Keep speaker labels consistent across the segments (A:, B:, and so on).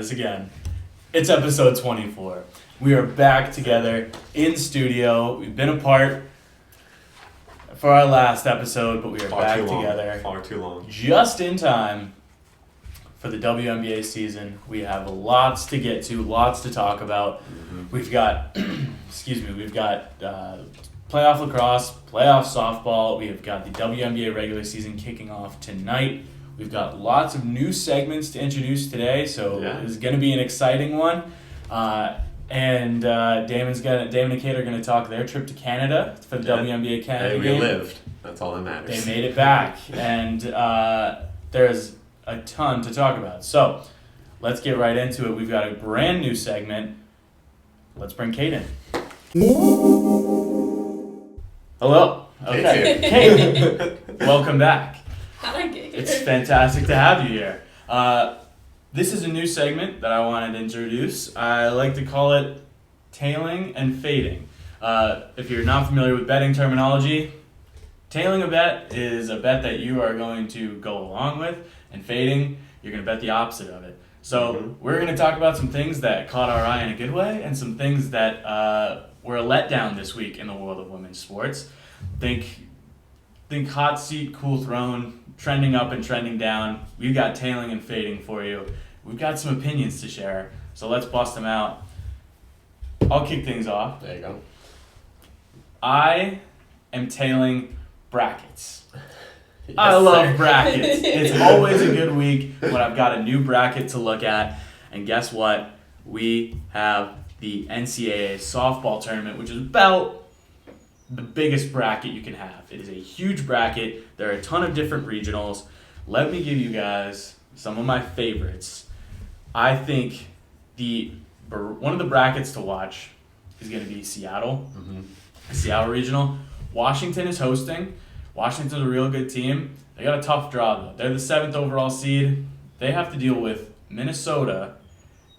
A: this again. It's episode 24. We are back together in studio. We've been apart for our last episode, but we are back together.
B: Far too long.
A: Just in time for the WNBA season. We have lots to get to, lots to talk about.
B: Mm-hmm.
A: We've got, we've got playoff lacrosse, playoff softball. We have got the WNBA regular season kicking off tonight. We've got lots of new segments to introduce today, so It's going to be an exciting one. And Damon and Kate are going to talk their trip to Canada for the WNBA Canada game.
B: We lived. That's all that matters.
A: They made it back, and there's a ton to talk about. So let's get right into it. We've got a brand new segment. Let's bring Kate in. Hello. Okay. Kate, welcome back.
C: How'd I get here?
A: It's fantastic to have you here. This is a new segment that I wanted to introduce. I like to call it tailing and fading. If you're not familiar with betting terminology, tailing a bet is a bet that you are going to go along with, and fading, you're going to bet the opposite of it. So we're going to talk about some things that caught our eye in a good way and some things that were a letdown this week in the world of women's sports. Think hot seat, cool throne, trending up and trending down. We've got tailing and fading for you. We've got some opinions to share, so let's bust them out. I'll kick things off.
B: There you go.
A: I am tailing brackets.
B: Yes,
A: I love
B: sir.
A: brackets. It's always a good week when I've got a new bracket to look at. And guess what? We have the NCAA softball tournament, which is about the biggest bracket you can have. It is a huge bracket. There are a ton of different regionals. Let me give you guys some of my favorites. I think one of the brackets to watch is going to be Seattle. The Seattle regional. Washington is hosting. Washington's a real good team. They got a tough draw, though. They're the 7th overall seed. They have to deal with Minnesota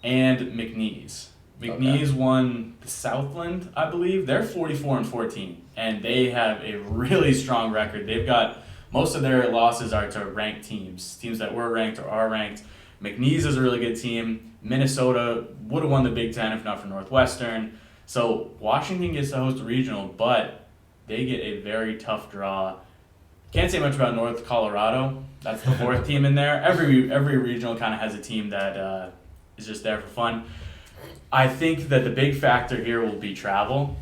A: and McNeese. McNeese won the Southland, I believe. They're 44-14, and they have a really strong record. They've got most of their losses are to ranked teams that were ranked or are ranked. McNeese is a really good team. Minnesota would have won the Big Ten if not for Northwestern. So Washington gets to host a regional, but they get a very tough draw. Can't say much about North Colorado. That's the 4th team in there. Every regional kind of has a team that is just there for fun. I think that the big factor here will be travel.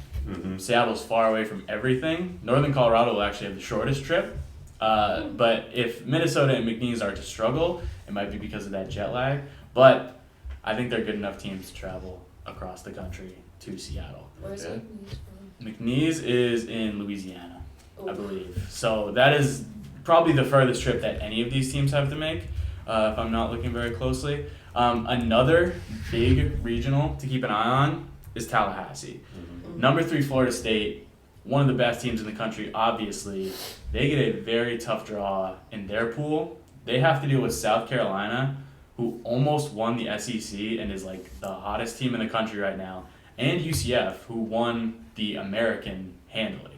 A: Seattle's far away from everything. Northern Colorado will actually have the shortest trip. But if Minnesota and McNeese are to struggle, it might be because of that jet lag. But I think they're good enough teams to travel across the country to Seattle.
C: Where's McNeese from?
A: McNeese is in Louisiana, I
C: Ooh.
A: believe. So that is probably the furthest trip that any of these teams have to make, if I'm not looking very closely. Another big regional to keep an eye on is Tallahassee. Number 3 Florida State, one of the best teams in the country, obviously. They get a very tough draw in their pool. They have to deal with South Carolina, who almost won the SEC and is like the hottest team in the country right now, and UCF, who won the American handily.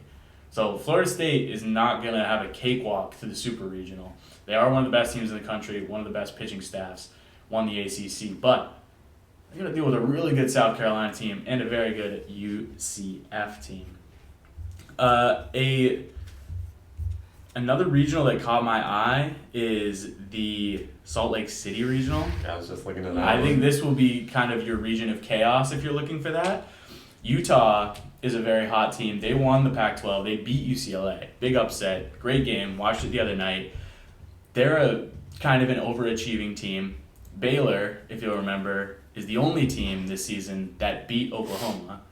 A: So Florida State is not going to have a cakewalk to the Super Regional. They are one of the best teams in the country, one of the best pitching staffs, won the ACC, but they're going to deal with a really good South Carolina team and a very good UCF team. Another regional that caught my eye is the Salt Lake City regional.
B: I was just looking at that.
A: I think this will be kind of your region of chaos if you're looking for that. Utah is a very hot team. They won the Pac-12. They beat UCLA. Big upset. Great game. Watched it the other night. They're a kind of an overachieving team. Baylor, if you'll remember, is the only team this season that beat Oklahoma.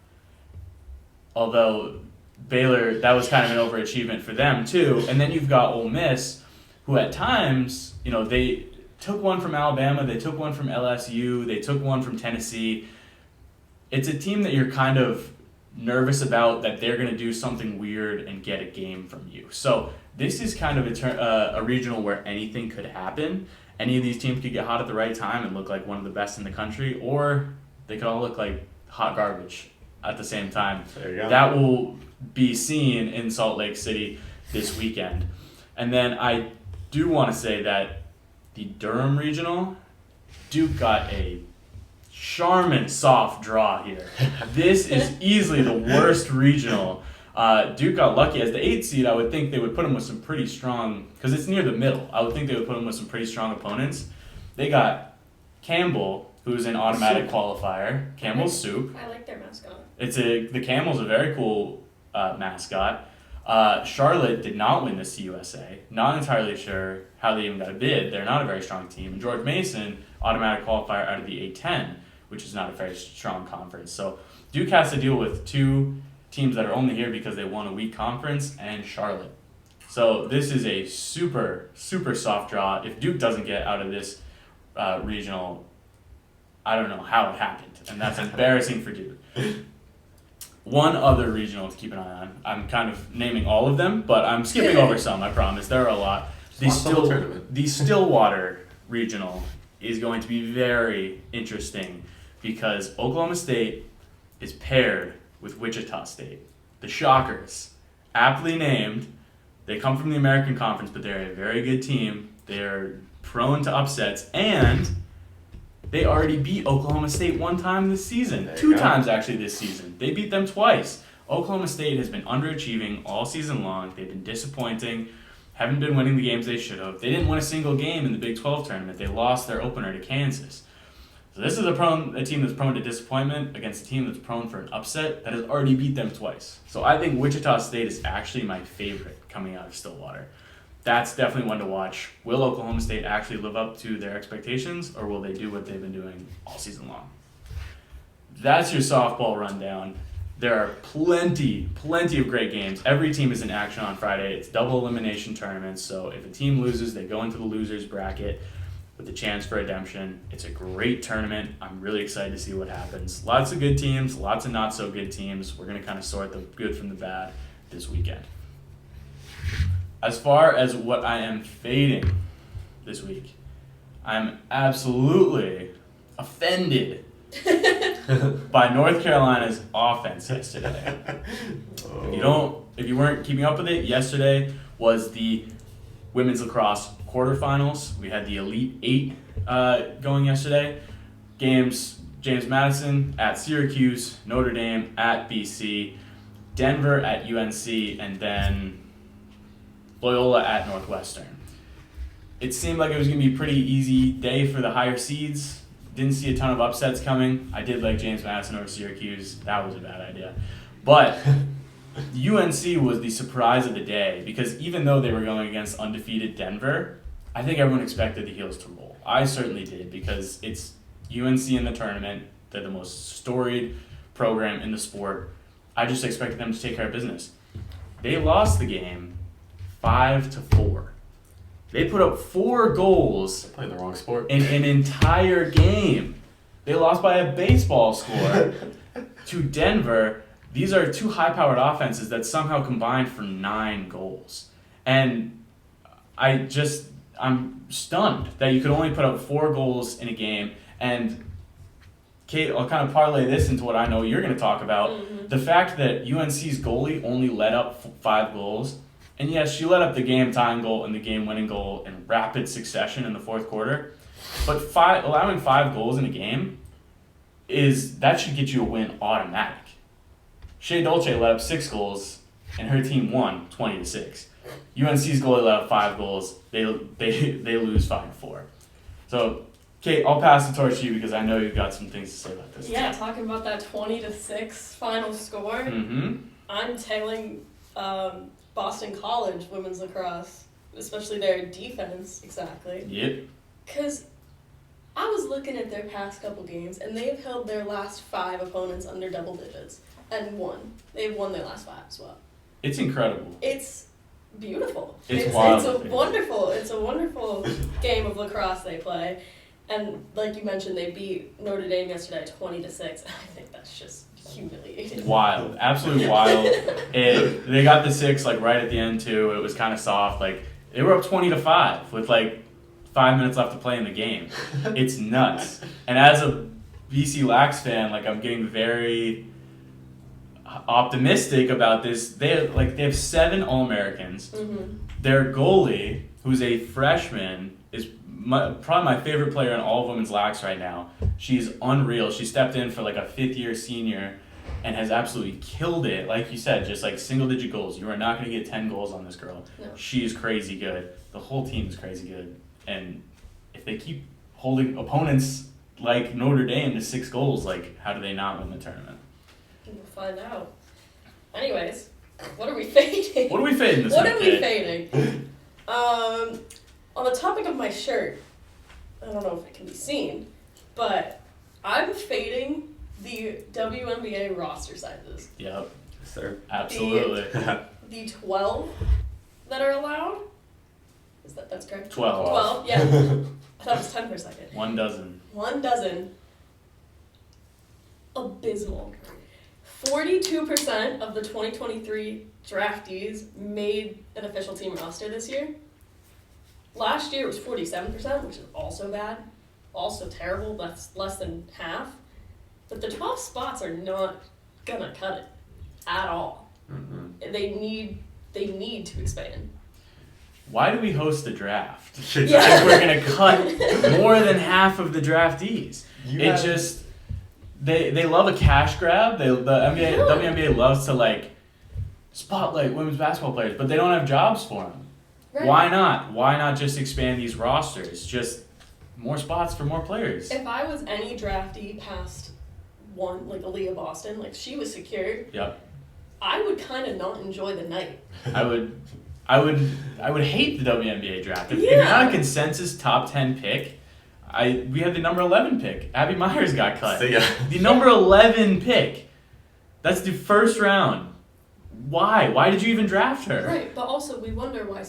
A: Although Baylor, that was kind of an overachievement for them too. And then you've got Ole Miss, who at times, they took one from Alabama, they took one from LSU, they took one from Tennessee. It's a team that you're kind of nervous about that they're going to do something weird and get a game from you. So this is kind of a regional where anything could happen. Any of these teams could get hot at the right time and look like one of the best in the country, or they could all look like hot garbage at the same time.
B: There you go.
A: That will be seen in Salt Lake City this weekend. And then I do want to say that the Durham Regional, Duke got a Charmin soft draw here. This is easily the worst regional. Duke got lucky as the 8th seed. I would think they would put them with some pretty strong, because it's near the middle. I would think they would put them with some pretty strong opponents. They got Campbell, who's an automatic qualifier. Campbell's Soup.
C: I like their mascot.
A: The Camel's a very cool mascot. Charlotte did not win the CUSA. Not entirely sure how they even got a bid. They're not a very strong team. And George Mason, automatic qualifier out of the A10, which is not a very strong conference. So Duke has to deal with two teams that are only here because they won a weak conference, and Charlotte. So this is a super, super soft draw. If Duke doesn't get out of this regional, I don't know how it happened, and that's embarrassing for Duke. One other regional to keep an eye on. I'm kind of naming all of them, but I'm skipping over some, I promise. There are a lot. The Stillwater regional is going to be very interesting because Oklahoma State is paired with Wichita State. The Shockers, aptly named. They come from the American Conference, but they're a very good team. They're prone to upsets, and they already beat Oklahoma State one time this season. Two times, actually, this season. They beat them twice. Oklahoma State has been underachieving all season long. They've been disappointing, haven't been winning the games they should have. They didn't win a single game in the Big 12 tournament. They lost their opener to Kansas. So this is a team that's prone to disappointment against a team that's prone for an upset that has already beat them twice. So I think Wichita State is actually my favorite coming out of Stillwater. That's definitely one to watch. Will Oklahoma State actually live up to their expectations, or will they do what they've been doing all season long? That's your softball rundown. There are plenty of great games. Every team is in action on Friday. It's double elimination tournaments, so if a team loses, they go into the losers bracket with a chance for redemption. It's a great tournament. I'm really excited to see what happens. Lots of good teams, lots of not so good teams. We're going to kind of sort the good from the bad this weekend. As far as what I am fading this week, I'm absolutely offended by North Carolina's offense yesterday. If you weren't keeping up with it, yesterday was the women's lacrosse quarterfinals. We had the Elite Eight going yesterday. Games: James Madison at Syracuse, Notre Dame at BC, Denver at UNC, and then Loyola at Northwestern. It seemed like it was going to be a pretty easy day for the higher seeds. Didn't see a ton of upsets coming. I did like James Madison over Syracuse. That was a bad idea. But UNC was the surprise of the day because even though they were going against undefeated Denver, I think everyone expected the Heels to roll. I certainly did because it's UNC in the tournament. They're the most storied program in the sport. I just expected them to take care of business. They lost the game 5-4. They put up 4 goals.
B: Playing the wrong sport.
A: In an entire game. They lost by a baseball score to Denver. These are two high-powered offenses that somehow combined for 9 goals. And I'm stunned that you could only put up 4 goals in a game. And Kate, I'll kind of parlay this into what I know you're going to talk about. Mm-hmm. The fact that UNC's goalie only let up 5 goals. And yes, she let up the game-tying goal and the game-winning goal in rapid succession in the fourth quarter. But allowing 5 goals in a game, that should get you a win automatic. Shea Dolce let up 6 goals, and her team won 20-6. UNC's goalie let up 5 goals. They lose 5-4. So, Kate, I'll pass the torch to you because I know you've got some things to say about this.
C: Yeah, talking about that 20-6 final score.
A: Mm-hmm.
C: I'm tailing Boston College women's lacrosse, especially their defense, exactly.
A: Yep.
C: Because I was looking at their past couple games, and they've held their last 5 opponents under double digits and won. They've won their last 5 as well.
A: It's incredible.
C: It's beautiful.
A: It's wild.
C: It's a wonderful game of lacrosse they play. And like you mentioned, they beat Notre Dame yesterday 20-6. I think that's just humiliating.
A: Wild. Absolutely wild. They got the 6 right at the end too. It was kind of soft. They were up 20-5 with 5 minutes left to play in the game. It's nuts. And as a BC Lax fan, I'm getting very optimistic about this. They have 7 All-Americans. Mm-hmm. Their goalie, who's a freshman, is probably my favorite player in all of women's lax right now. She's unreal. She stepped in for like a 5th-year senior and has absolutely killed it. Like you said, just like single-digit goals. You are not going to get 10 goals on this girl.
C: No.
A: She's crazy good. The whole team is crazy good. And if they keep holding opponents like Notre Dame to 6 goals, like how do they not win the tournament?
C: We'll find out. Anyways, what are we fading?
A: What are we fading this
C: What
A: week,
C: are we
A: Kate?
C: fading? On the topic of my shirt, I don't know if it can be seen, but I'm fading the WNBA roster sizes.
A: Yep,
B: Sir.
A: absolutely.
C: The 12 that are allowed. That's correct?
A: 12.
C: 12, yeah. I thought it was 10 for a second.
A: 1 dozen.
C: 1 dozen. Abysmal. 42% of the 2023 draftees made an official team roster this year. Last year it was 47%, which is also bad. Also terrible. That's less than half. But the 12 spots are not gonna cut it at all.
B: Mm-hmm.
C: They need to expand.
A: Why do we host a draft?
C: Yeah.
A: If we're gonna cut more than half of the draftees. They love a cash grab. WNBA loves to like spotlight women's basketball players, but they don't have jobs for them.
C: Right.
A: Why not? Why not just expand these rosters? Just more spots for more players.
C: If I was any draftee past one, like Aaliyah Boston, like she was secured,
A: Yep.
C: I would kind of not enjoy the night.
A: I would hate the WNBA draft. If you're not a consensus top 10 pick, we had the number 11 pick. Abby Myers got cut.
B: So, yeah.
A: The number 11 pick. That's the first round. Why? Why did you even draft her?
C: Right, but also we wonder why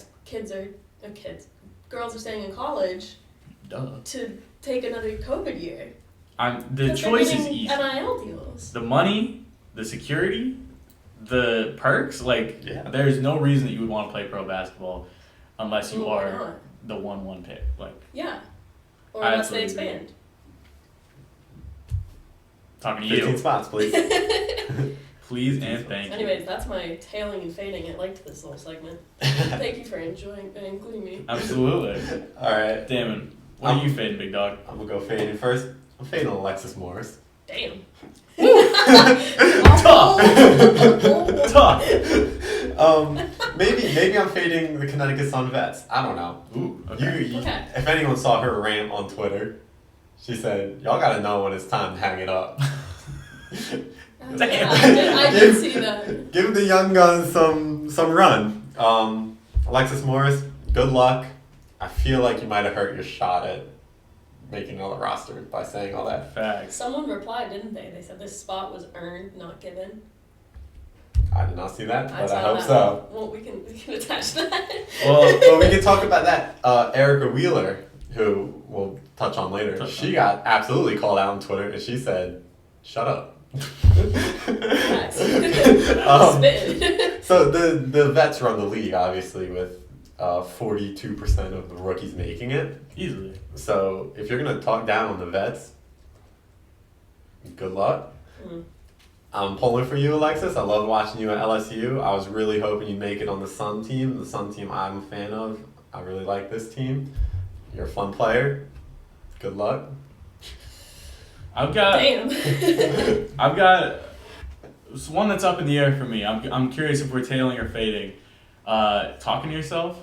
C: girls are staying in college
A: Duh.
C: to take another COVID year.
A: The
C: 'Cause
A: choice
C: they're
A: is
C: getting
A: easy.
C: NIL deals.
A: The money, the security, the perks. Like,
B: Yeah.
A: there's no reason that you would want to play pro basketball unless you
C: Well, why
A: are
C: not?
A: the 1-1 pick. Like,
C: Yeah. Or
A: I
C: unless they
A: absolutely
C: expand.
A: talking to
B: 15
A: you.
B: spots, please.
A: Please and thank you.
C: Anyways, that's my tailing and fading. I liked this little segment. Thank you for including me.
A: Absolutely.
B: All right.
A: Damon, what are you fading, big dog?
B: I'm going to go fading first. I'm fading Alexis Morris.
C: Damn.
A: Tough. Tough.
B: Maybe I'm fading the Connecticut Sun Vets. I don't know.
A: Ooh, okay.
C: Okay.
B: If anyone saw her rant on Twitter, she said, "Y'all gotta know when it's time to hang it up."
C: Yeah, I did see that.
B: Give the young guns some run. Alexis Morris, good luck. I feel like you might have hurt your shot at making another roster by saying all that.
A: Facts.
C: Someone replied, didn't they? They said this spot was earned, not given.
B: I did not see that, but I
C: saw
B: hope
C: that
B: so.
C: one. Well, we can attach that.
B: Well, we can talk about that. Erica Wheeler, who we'll touch on later, she got absolutely called out on Twitter, and she said, "Shut up."
C: Spitting.
B: So the vets run the league, obviously, with 42% of the rookies making it.
A: Easily.
B: So if you're gonna talk down on the vets, good luck.
C: Mm.
B: I'm pulling for you, Alexis. I love watching you at LSU. I was really hoping you'd make it on the Sun team. The Sun team I'm a fan of. I really like this team. You're a fun player. Good luck.
C: Damn.
A: I've got one that's up in the air for me. I'm curious if we're tailing or fading. Talking to yourself?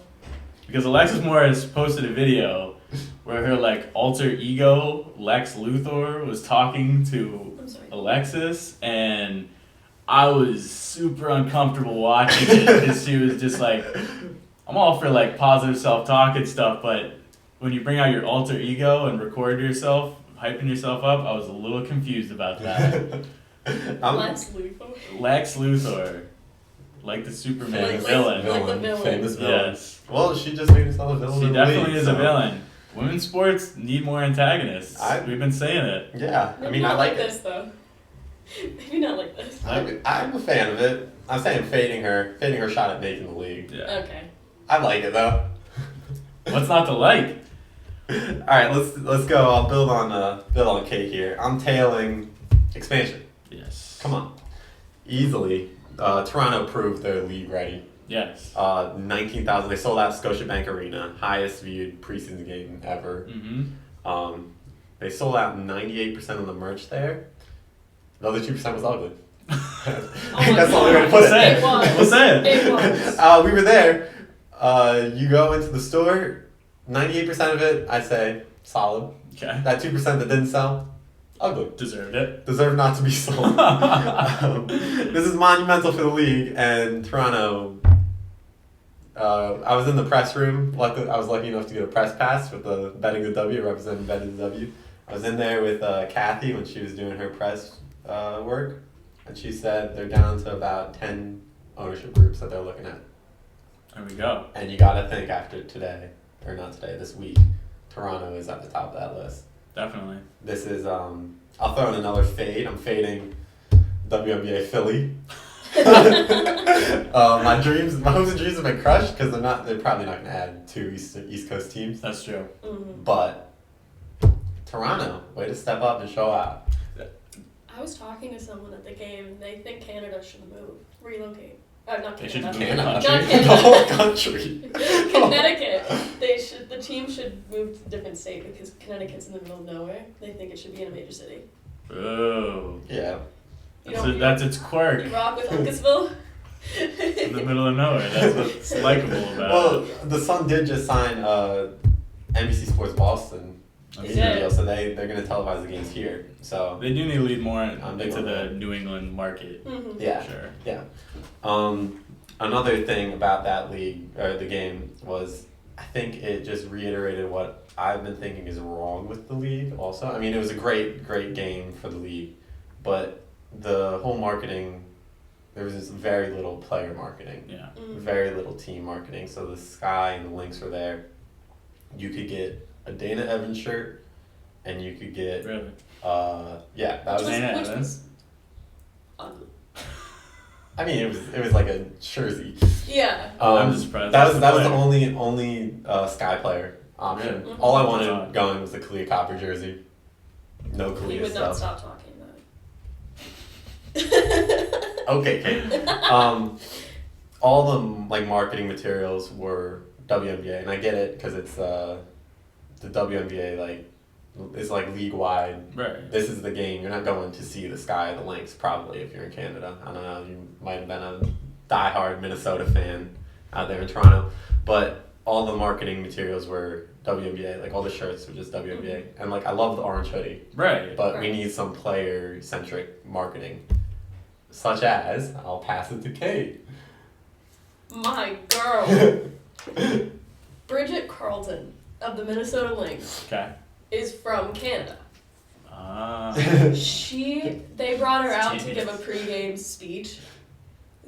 A: Because Alexis Morris posted a video where her like alter ego, Lex Luthor, was talking to Alexis, and I was super uncomfortable watching it because she was just like, I'm all for like positive self-talk and stuff, but when you bring out your alter ego and record yourself, hyping yourself up, I was a little confused about that.
C: Lex Luthor.
A: Lex Luthor. Like the Superman
C: Like
A: villain.
C: the villain.
B: Famous villain.
A: Yes.
B: Well, she just made herself a villain.
A: She
B: in the
A: definitely
B: league,
A: is
B: so.
A: a villain. Women's sports need more antagonists.
B: We've
A: been saying it.
B: Yeah,
C: Maybe
B: I mean,
C: not
B: I like
C: this
B: it.
C: though. Maybe not like this.
B: I'm a fan of it. I'm saying fading her shot at making the league.
A: Yeah.
C: Okay.
B: I like it though.
A: What's not to like?
B: All right, let's go. I'll build on Kate here. I'm tailing expansion.
A: Yes.
B: Come on, easily. Toronto proved they're league ready.
A: Yes.
B: 19,000. They sold out Scotiabank Arena, highest viewed preseason game ever.
A: Mm-hmm.
B: They sold out 98% of the merch there. The other 2% was ugly. That's the only way to put it.
A: What's that?
C: It was.
B: We were there. You go into the store, 98% of it, I'd say, solid.
A: Okay.
B: That 2% that didn't sell, ugly.
A: Deserved it.
B: Deserve not to be sold. This is monumental for the league, and Toronto. I was in the press room. Luckily, I was lucky enough to get a press pass with the BTW, representing BTW. I was in there with Kathy when she was doing her press work, and she said they're down to about 10 ownership groups that they're looking at.
A: There we go.
B: And you got to think after today, or not today, this week, Toronto is at the top of that list.
A: Definitely.
B: This is, I'll throw in another fade. I'm fading WNBA Philly. My hopes and dreams have been crushed because they're probably not going to add 2 East Coast teams.
A: That's true.
C: Mm-hmm.
B: But Toronto, way to step up and show out.
C: I was talking to someone at the game, and they think Canada should relocate. Not
A: They should
C: Canada.
A: move
C: Not
A: the country.
B: The whole country.
C: Connecticut. The team should move to a different state because Connecticut's in the middle of nowhere. They think it should be in a major city.
A: Oh.
B: Yeah.
A: That's its quirk.
C: You rock with Uncasville?
A: It's in the middle of nowhere. That's what's likable about
B: Well,
A: it.
B: the Sun did just sign NBC Sports Boston.
C: They
B: media
C: did.
B: deal, so they're going to televise the games here. So
A: They do need to lead more
B: I'm big
A: into
B: on
A: the
B: that.
A: New England market.
C: Mm-hmm.
B: yeah.
A: For sure.
B: Yeah. Another thing about that league or the game was I think it just reiterated what I've been thinking is wrong with the league. Also, I mean, it was a great game for the league, but the whole marketing, there was just very little player marketing,
A: Yeah.
B: very little team marketing. So the Sky and the Lynx were there. You could get a Dana Evans shirt, and you could get
A: Really?
B: yeah, that was.
A: Dana
C: Which
A: Evans?
C: was ugly.
B: I mean, it was like a jersey.
C: Yeah.
A: I'm just surprised.
B: That was the
A: player.
B: only Sky player option.
C: Really?
B: All I wanted
A: Yeah.
B: going was the Kalia Copper jersey. No
C: You
B: Kalia
C: would not
B: stuff.
C: stop talking about it.
B: Okay, Kate. All the marketing materials were WNBA, and I get it because it's the WNBA it's league wide.
A: Right.
B: This is the game. You're not going to see the Sky, the Lynx, probably if you're in Canada. I don't know. You might have been a diehard Minnesota fan out there in Toronto, but all the marketing materials were WNBA. All the shirts were just WNBA, and I love the orange hoodie,
A: Right.
B: but we
C: Right.
B: need some player centric marketing, such as I'll pass it to Kate.
C: My girl. Bridget Carlton of the Minnesota Lynx
A: Okay.
C: is from Canada.
A: Ah.
C: They brought her out to
A: Genius.
C: give a pregame speech.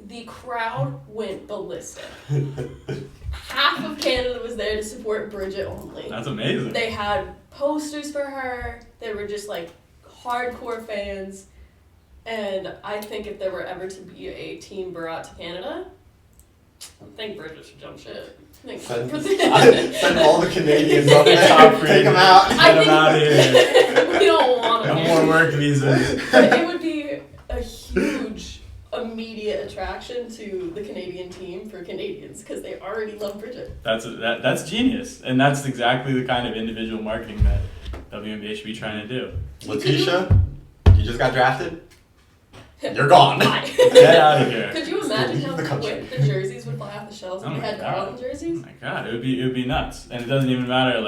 C: The crowd went ballistic. Half of Canada was there to support Bridget only.
A: That's amazing.
C: They had posters for her. They were just hardcore fans. And I think if there were ever to be a team brought to Canada, I think Bridget should jump ship.
B: Send all the Canadians up there.
A: Top
B: Take them out.
A: Get them out of here.
C: We don't want
A: No
C: them.
A: more work visas.
C: But it would be a huge immediate attraction to the Canadian team for Canadians because they already love Bridget.
A: That's genius, and that's exactly the kind of individual marketing that WNBA should be trying to do.
B: Letitia, you just got drafted. You're gone.
C: Bye.
A: Get out of here.
C: Could you imagine
B: Leave
C: how
B: the country.
C: quick the jerseys would fly off the shelves if
A: Oh
C: we
A: my
C: had
A: God.
C: Carlton
A: Oh
C: jerseys?
A: my god, it would be nuts, and it doesn't even matter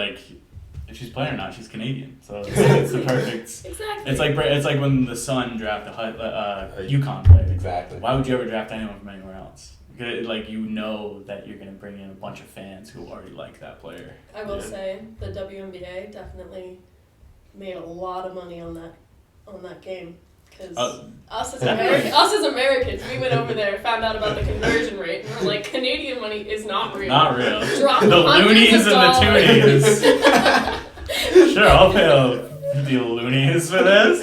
A: if she's playing or not. She's Canadian, so it's the perfect.
C: Exactly.
A: It's like when the Sun draft a UConn player.
B: Exactly.
A: Why would you ever draft anyone from anywhere else? You know that you're gonna bring in a bunch of fans who already like that player.
C: I will
A: Yeah.
C: say the WNBA definitely made a lot of money on that game because us as Americans, we went over there, found out about the conversion rate, and we're like, Canadian money is not real.
A: Not real.
C: Drop
A: The
C: hundreds
A: loonies
C: of
A: and the
C: dollars.
A: toonies. Sure, I'll pay the loonies for this.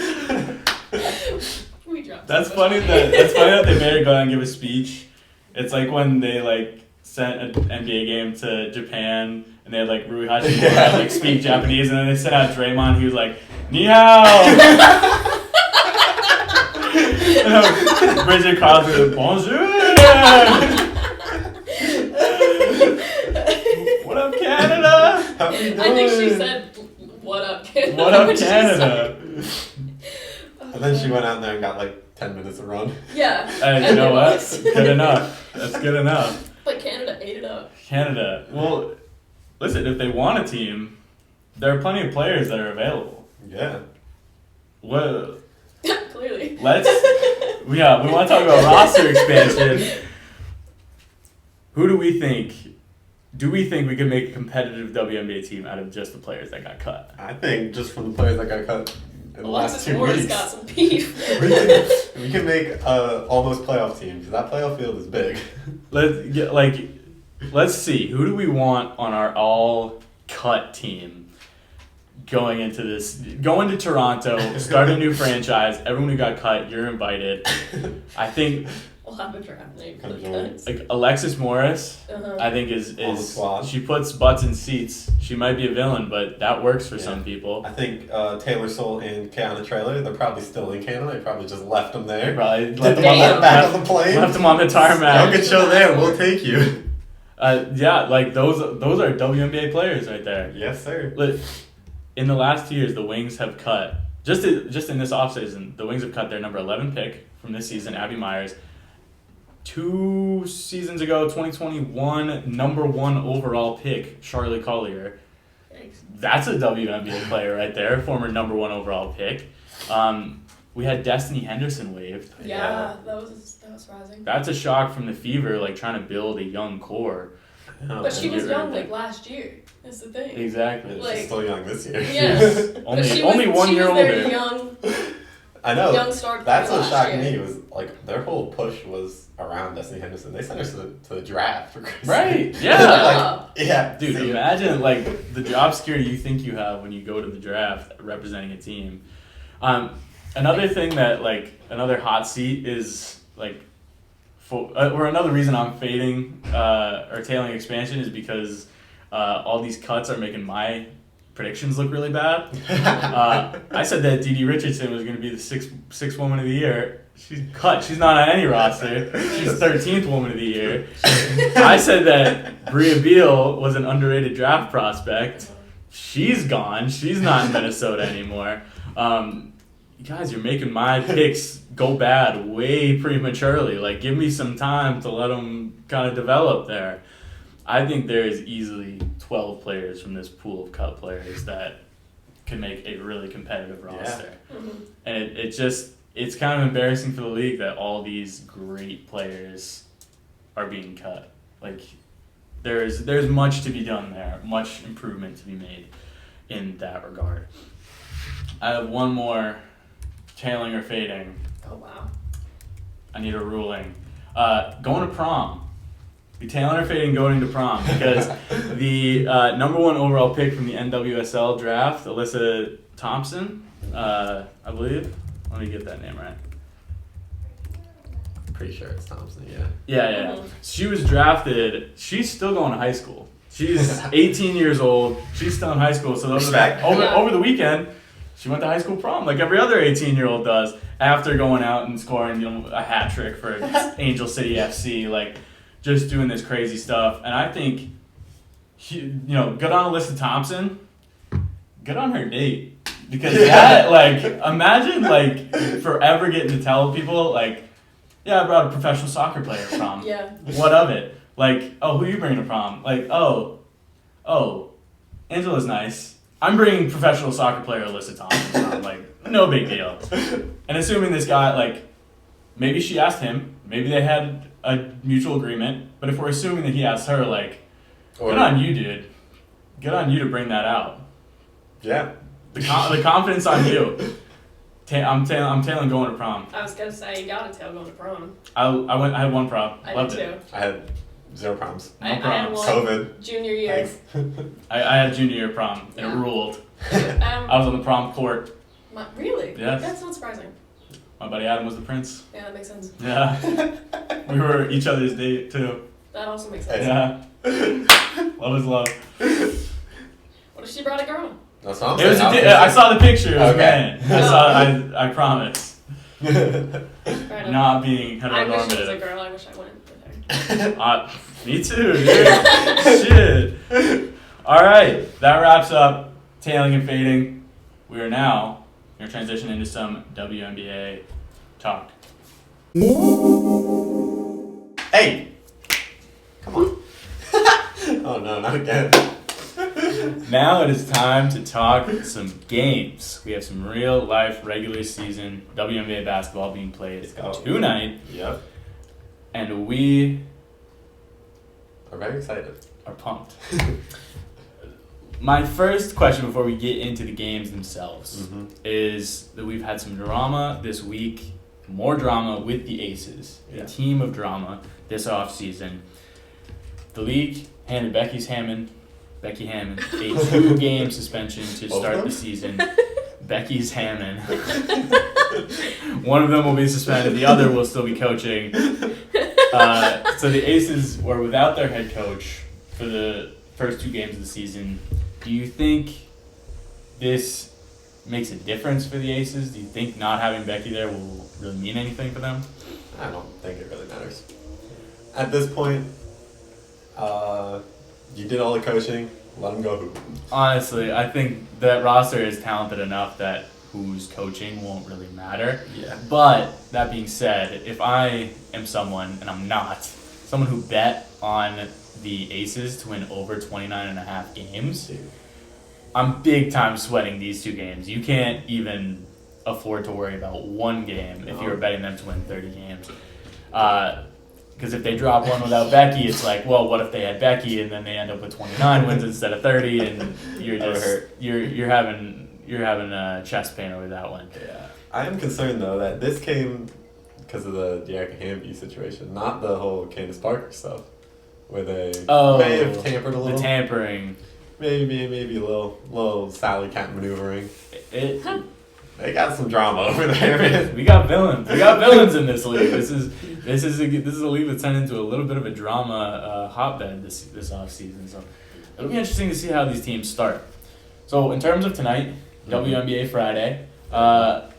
C: We dropped
A: That's
C: so much
A: funny
C: money.
A: that they made her go out and give a speech. It's like when they sent an NBA game to Japan and they had Rui Hachimura speak Japanese, and then they sent out Draymond. He was like, "Ni hao." Bridget Crosby was like, "Bonjour."
B: How are you doing?
C: I think she said, "What up, Canada?"
A: What up,
C: when she
A: Canada?
B: And then she went out there and got like 10 minutes of run.
C: Yeah.
A: Hey, you know what? Good enough. That's good enough.
C: But Canada ate it up.
A: Canada. Well, listen, if they want a team, there are plenty of players that are available.
B: Yeah.
A: Well,
C: Clearly.
A: we want to talk about roster expansion. Who do we think? Do we think we could make a competitive WNBA team out of just the players that got cut?
B: I think just from the players that got cut in the last 2
C: Morris
B: weeks.
C: got some beef.
B: we can make almost playoff team because that playoff field is big.
A: Let's see. Who do we want on our all cut team going into this? Going to Toronto, start a new franchise. Everyone who got cut, you're invited. I think
C: We'll have a draft name for
B: Come
C: the
B: join.
C: cuts.
A: like Alexis Morris.
C: Uh-huh.
A: I think
B: On the
A: is
B: squad.
A: she puts butts in seats. She might be a villain, but that works for
B: Yeah.
A: some people.
B: I think Taylor Soule and Kiana Traylor, they're probably still in Canada. They probably just left them there.
A: Probably
B: Did
A: left
B: them
A: them,
B: on the back
A: left,
B: of the plane.
A: left them on the
B: Y'all
A: tarmac.
B: can chill there. We'll take you.
A: Yeah, like those are WNBA players right there.
B: Yes, sir.
A: Look, in the last 2 years, the Wings have cut just in this offseason. The Wings have cut their number 11 pick from this season, Abby Myers. 2 seasons ago, 2021, number 1 overall pick, Charlie Collier.
C: Thanks.
A: That's a WNBA player right there, former number 1 overall pick. We had Destiny Henderson waived.
C: Yeah, that was surprising.
A: That's a shock from the Fever, like trying to build a young core.
C: But she was
A: Get rid
C: young
A: of
C: like
A: it.
C: last year. That's the thing.
A: Exactly.
B: She's
C: Like-
B: still young this year.
C: Yes. But
A: only
C: she
A: only
C: was,
A: 1
C: she
A: year
C: was their
A: older.
C: young
B: I know.
C: young star
B: That's
C: player
B: what
C: last
B: shocked
C: year.
B: me was like their whole push was around Destiny Henderson. They sent her to the draft for Christmas.
A: Right.
C: Yeah.
A: Yeah.
B: Yeah,
A: Dude,
B: see,
A: imagine like the job security you think you have when you go to the draft representing a team. Another thing that like another hot seat is like, or another reason I'm fading or tailing expansion is because all these cuts are making my predictions look really bad. I said that Dee Dee Richardson was going to be the sixth woman of the year. She's cut. She's not on any roster. She's 13th woman of the year. I said that Bria Beal was an underrated draft prospect. She's gone. She's not in Minnesota anymore. You guys, you're making my picks go bad way prematurely. Like, give me some time to let them kind of develop there. I think there is easily 12 players from this pool of cut players that can make a really competitive roster.
C: Mhm.
A: And it's kind of embarrassing for the league that all these great players are being cut. Like, there's much to be done there, much improvement to be made in that regard. I have one more tailing or fading.
C: Oh wow.
A: I need a ruling. Going to prom. Be tailing or fading going to prom because the number 1 overall pick from the NWSL draft, Alyssa Thompson, I believe. Let me get that name right.
B: Pretty sure it's Thompson, yeah.
A: Yeah.
C: Mhm.
A: She was drafted. She's still going to high school. She's 18 years old. She's still in high school. So
B: Respect.
A: over the weekend, she went to high school prom like every other 18-year-old does. After going out and scoring, a hat trick for Angel City FC, like just doing this crazy stuff. And I think, good on Alyssa Thompson. Good on her date. Because that, like, imagine, like, forever getting to tell people, like, yeah, I brought a professional soccer player to prom.
C: Yeah.
A: What of it? Like, oh, who are you bringing to prom? Like, oh, Angela's nice. I'm bringing professional soccer player Alyssa Thompson to prom. Like, no big deal. And assuming this guy, like, maybe she asked him, maybe they had a mutual agreement, but if we're assuming that he asked her, like, good on you, dude. Good on you to bring that out.
B: Yeah.
A: The confidence on you. I'm tailing going to prom.
C: I was gonna say you gotta tail going to prom.
A: I had one prom.
C: I
A: Loved
C: did
A: it.
C: too.
B: I had 0 proms.
C: I had
A: proms.
C: one
B: COVID.
C: junior year.
B: Thanks.
A: I had junior year prom and
C: Yeah.
A: it ruled.
C: I
A: I was on the prom court.
C: really?
A: Yes.
C: That's not surprising.
A: My buddy Adam was the prince.
C: Yeah, that makes sense.
A: Yeah. We were each other's date too.
C: That also makes sense.
A: Yeah. Love is love.
C: What if she brought a girl?
B: That's what I'm
A: It was
B: saying.
A: I saw the picture. It was
B: Okay.
A: a man. I promise.
C: Right up.
A: Not being
C: I wish she was a
A: heteronormative.
C: girl. I wish I went with her.
A: Me too, dude. Shit. All right, that wraps up tailing and fading. We are now going to transition into some WNBA talk.
B: Hey! Come on. Oh no, not again.
A: Now it is time to talk some games. We have some real life regular season WNBA basketball being played tonight.
B: Yep.
A: And we
B: I'm very excited.
A: are pumped. My first question before we get into the games themselves is that we've had some drama this week, more drama with the Aces, a team of drama this offseason. The league handed Becky Hammond a 2-game suspension to start the season. Becky's Hammond. One of them will be suspended, the other will still be coaching. So the Aces were without their head coach for the first 2 games of the season. Do you think this makes a difference for the Aces? Do you think not having Becky there will really mean anything for them?
B: I don't think it really matters. At this point, you did all the coaching, let them go hoop.
A: Honestly, I think that roster is talented enough that who's coaching won't really matter.
B: Yeah.
A: But that being said, if I am someone, and I'm not, someone who bet on the Aces to win over 29.5 games,
B: Dude.
A: I'm big time sweating these 2 games. You can't even afford to worry about one game if you were betting them to win 30 games. Because if they drop one without Becky, it's like, well, what if they had Becky and then they end up with 29 wins instead of 30, and you're just you're having a chest pain over that one.
B: Yeah. I am concerned though that this came because of the De'Arca Hamby situation, not the whole Candace Parker stuff, where they may have tampered a little.
A: The tampering.
B: Maybe a little Sally Cat maneuvering. They got some drama over there, man.
A: We got villains. We got villains in this league. This is a league that's turned into a little bit of a drama hotbed this offseason. So it'll be interesting to see how these teams start. So in terms of tonight, WNBA Friday. Let's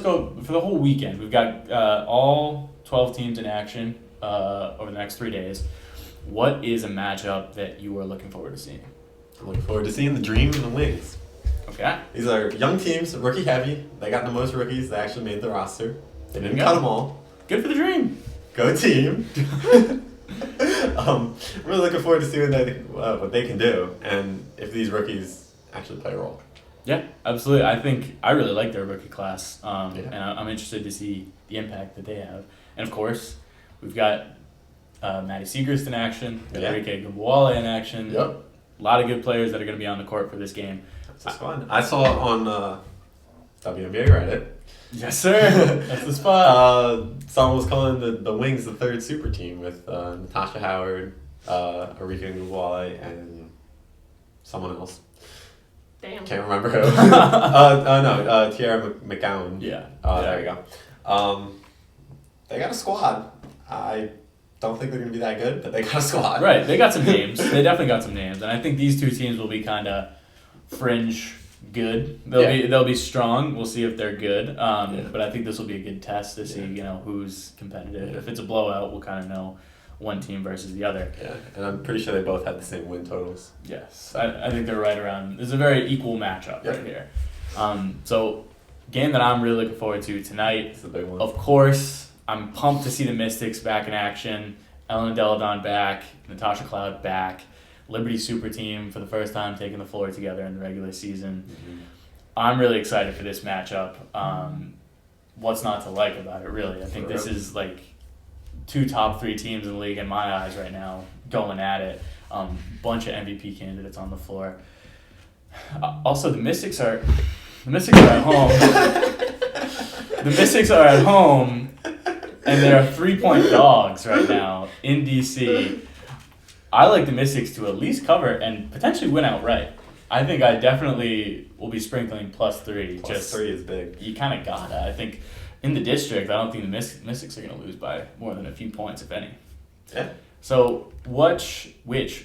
A: go for the whole weekend. We've got all 12 teams in action over the next 3 days. What is a matchup that you are looking forward to seeing?
B: I'm looking forward to seeing the Dream and the Wings.
A: Okay.
B: These are young teams, rookie heavy. They got the most rookies. They actually made the roster. They didn't
A: Yeah.
B: cut them all.
A: Good for the Dream.
B: Go team. I'm really looking forward to seeing what they can do and if these rookies actually play a role.
A: Yeah, absolutely. I really like their rookie class, and I'm interested to see the impact that they have. And of course, we've got Maddie Siegrist in action, Enrique Gubwale in action.
B: Yep.
A: A lot of good players that are going to be on the court for this game.
B: It's fun. I saw it on WNBA Reddit.
A: Yes, sir. That's the spot.
B: Someone was calling the Wings the third super team with Natasha Howard, Enrique Gubwale, and someone else.
C: Damn.
B: Can't remember who. Tiara McGowan.
A: Yeah.
B: There you go. They got a squad. I don't think they're going to be that good, but they got a squad.
A: Right. They got some names. They definitely got some names, and I think these 2 teams will be kind of fringe good. They'll be strong. We'll see if they're good. But I think this will be a good test to see who's competitive. If it's a blowout, we'll kind of know one team versus the other.
B: Yeah, and I'm pretty sure they both had the same win totals.
A: Yes, I think they're right around. It's a very equal matchup right here. So, game that I'm really looking forward to tonight.
B: It's a big one.
A: Of course, I'm pumped to see the Mystics back in action. Ellen Deladon back, Natasha Cloud back, Liberty Super Team for the first time taking the floor together in the regular season.
B: Mm-hmm.
A: I'm really excited for this matchup. What's not to like about it, really? I think this is like 2 top 3 teams in the league in my eyes right now going at it. Bunch of MVP candidates on the floor. Also, the Mystics are at home. The Mystics are at home, and they're 3-point dogs right now in DC. I like the Mystics to at least cover and potentially win outright. I think I definitely will be sprinkling +3.
B: +3 is big.
A: You kind of gotta. I think in the district, I don't think the Mystics are going to lose by more than a few points, if any.
B: Yeah.
A: So which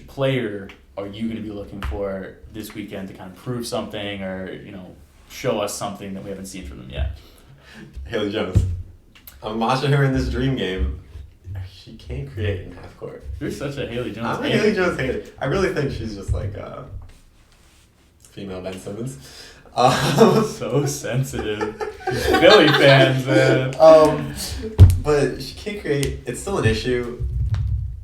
A: player are you going to be looking for this weekend to kind of prove something or, show us something that we haven't seen from them yet?
B: Haley Jones. I'm watching her in this Dream game. she can't create in half court.
A: You're such a Haley Jones
B: I'm a Haley Jones hater. I really think she's just like a female Ben Simmons.
A: So sensitive. Philly fans, man.
B: But she can't create. It's still an issue.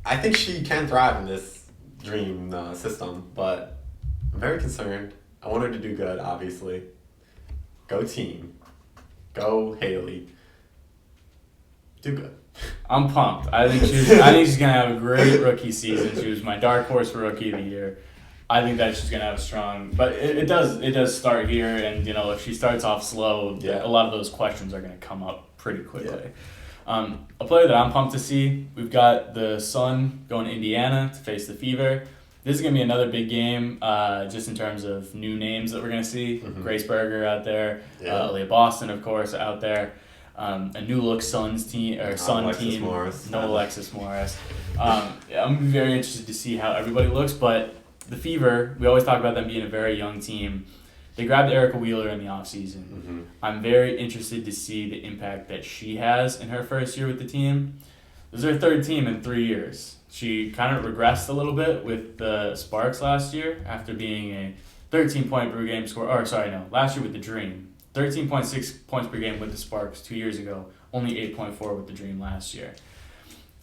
B: I think she can thrive in this dream system, but I'm very concerned. I want her to do good, obviously. Go team. Go Haley. Do good.
A: I'm pumped. I think she's gonna have a great rookie season. She was my dark horse for rookie of the year. I think that she's gonna have a strong, but it does start here, and if she starts off slow, a lot of those questions are gonna come up pretty quickly. Yeah. A player that I'm pumped to see, we've got the Sun going to Indiana to face the Fever. This is gonna be another big game, just in terms of new names that we're gonna see. Mm-hmm. Grace Berger out there, Aaliyah Boston, of course, out there. A new look Suns team or Sun
B: Alexis
A: team.
B: Morris.
A: No Alexis Morris. I'm very interested to see how everybody looks, but the Fever, we always talk about them being a very young team. They grabbed Erica Wheeler in the offseason. Mm-hmm. I'm very interested to see the impact that she has in her first year with the team. This is her third team in 3 years. She kind of regressed a little bit with the Sparks last year after being a 13-point per game scorer. Last year with the Dream. 13.6 points per game with the Sparks 2 years ago. Only 8.4 with the Dream last year.